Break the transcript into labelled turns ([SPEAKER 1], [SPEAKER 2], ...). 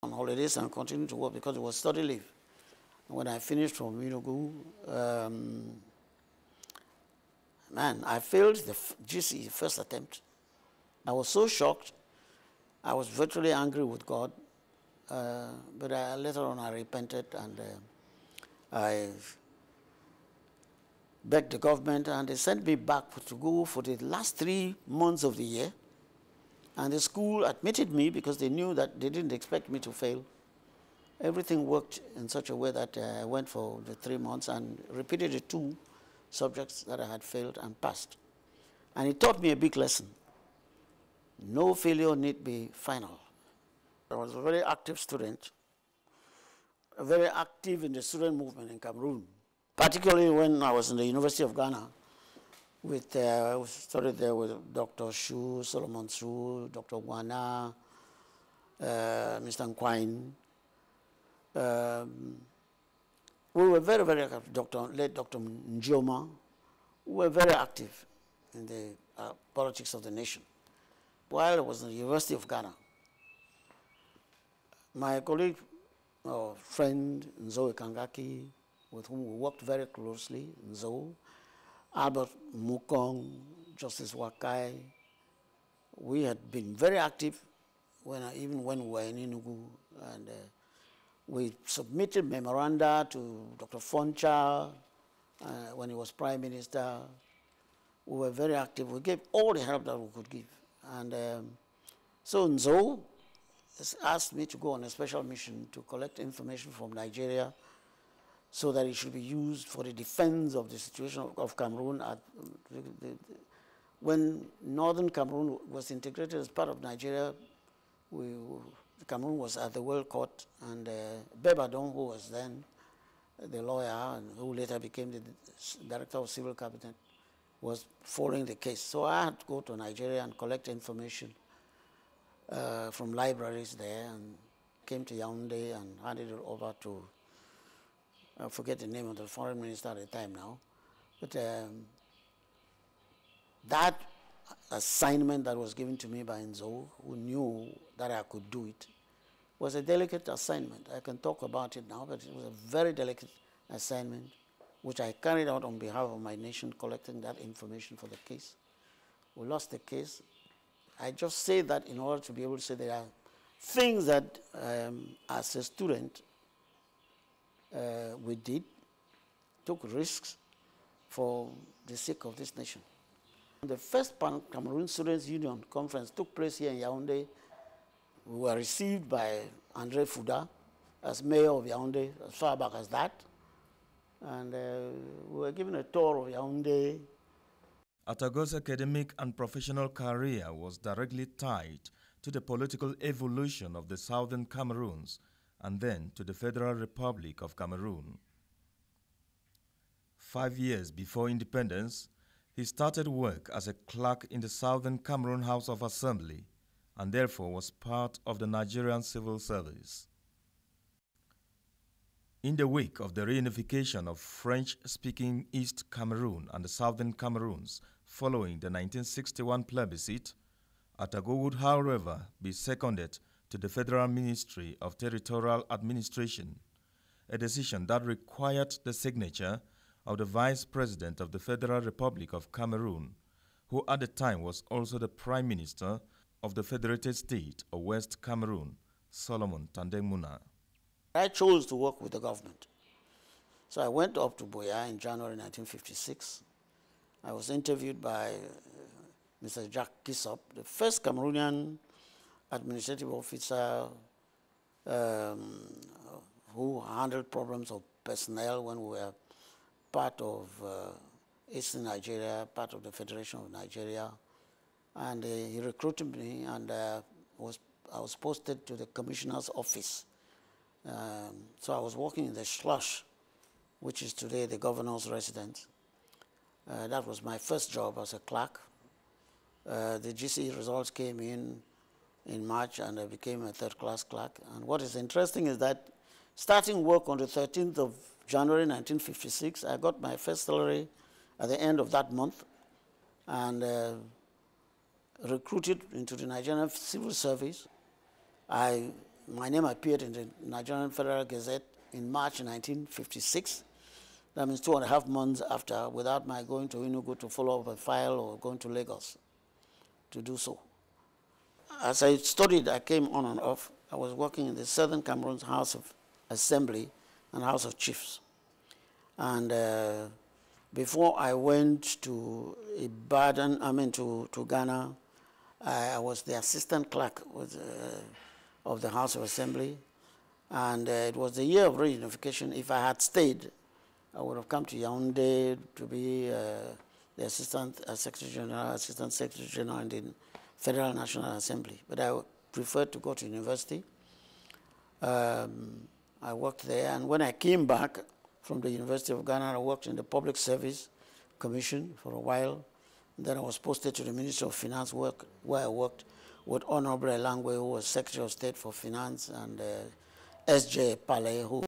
[SPEAKER 1] on holidays and continued to work because it was study leave. When I finished from Enugu, man, I failed the GCE first attempt. I was so shocked. I was virtually angry with God. But later on I repented and I begged the government, and they sent me back to go for the last 3 months of the year. And the school admitted me because they knew that they didn't expect me to fail. Everything worked in such a way that I went for the 3 months and repeated the 2 subjects that I had failed and passed. And it taught me a big lesson. No failure need be final. I was a very active student, very active in the student movement in Cameroon, particularly when I was in the University of Ghana. I studied there with Dr. Shu, Solomon Shu, Dr. Wana, Mr. Nkwine. We were very, very active. Late Dr. Njoma. We were very active in the politics of the nation. While I was in the University of Ghana, my colleague or friend, Nzo Kangaki, with whom we worked very closely, Nzo, Albert Mukong, Justice Wakai, we had been very active even when we were in Enugu, and we submitted memoranda to Dr. Foncha when he was Prime Minister. We were very active. We gave all the help that we could give. And so Nzo asked me to go on a special mission to collect information from Nigeria so that it should be used for the defense of the situation of Cameroon. When northern Cameroon was integrated as part of Nigeria, Cameroon was at the World Court, and Bebadon, who was then the lawyer and who later became the Director of Civil Cabinet, was following the case. So I had to go to Nigeria and collect information from libraries there, and came to Yaoundé and handed it over to, I forget the name of the foreign minister at the time now, but that assignment that was given to me by Nzo, who knew that I could do it, was a delicate assignment. I can talk about it now, but it was a very delicate assignment, which I carried out on behalf of my nation, collecting that information for the case. We lost the case. I just say that in order to be able to say there are things that, as a student, we took risks for the sake of this nation. The first Pan-Cameroon Students' Union conference took place here in Yaoundé. We were received by André Fouda as mayor of Yaoundé, as far back as that. And we were given a tour of Yaoundé.
[SPEAKER 2] ATOGHO's academic and professional career was directly tied to the political evolution of the southern Cameroons and then to the Federal Republic of Cameroon. 5 years before independence, he started work as a clerk in the Southern Cameroon House of Assembly and therefore was part of the Nigerian civil service. In the wake of the reunification of French-speaking East Cameroon and the Southern Cameroons following the 1961 plebiscite, ATOGHO would, however, be seconded to the Federal Ministry of Territorial Administration, a decision that required the signature of the Vice President of the Federal Republic of Cameroon, who at the time was also the Prime Minister of the Federated State of West Cameroon, Solomon Tandeng-Muna.
[SPEAKER 1] I chose to work with the government. So I went up to Boya in January 1956. I was interviewed by Mr. Jacques Kissop, the first Cameroonian administrative officer who handled problems of personnel when we were part of Eastern Nigeria, part of the Federation of Nigeria. And he recruited me, and I was posted to the commissioner's office. So I was working in the Schloss, which is today the governor's residence. That was my first job as a clerk. The GCE results came in March, and I became a third-class clerk. And what is interesting is that starting work on the 13th of January 1956, I got my first salary at the end of that month, and recruited into the Nigerian civil service. I my name appeared in the Nigerian Federal Gazette in March 1956. That means 2.5 months after, without my going to Enugu to follow up a file or going to Lagos to do so. As I studied, I came on and off. I was working in the Southern Cameroon's House of Assembly and House of Chiefs. And before I went to Ibadan, to Ghana, I was the assistant clerk of the House of Assembly. And it was the year of reunification. If I had stayed, I would have come to Yaoundé to be the Assistant Secretary General, Assistant Secretary General in the Federal National Assembly. But I preferred to go to university. I worked there, and when I came back from the University of Ghana, I worked in the Public Service Commission for a while. And then I was posted to the Ministry of Finance, where I worked with Honorable Elangwe, who was Secretary of State for Finance, and S.J. Pale, who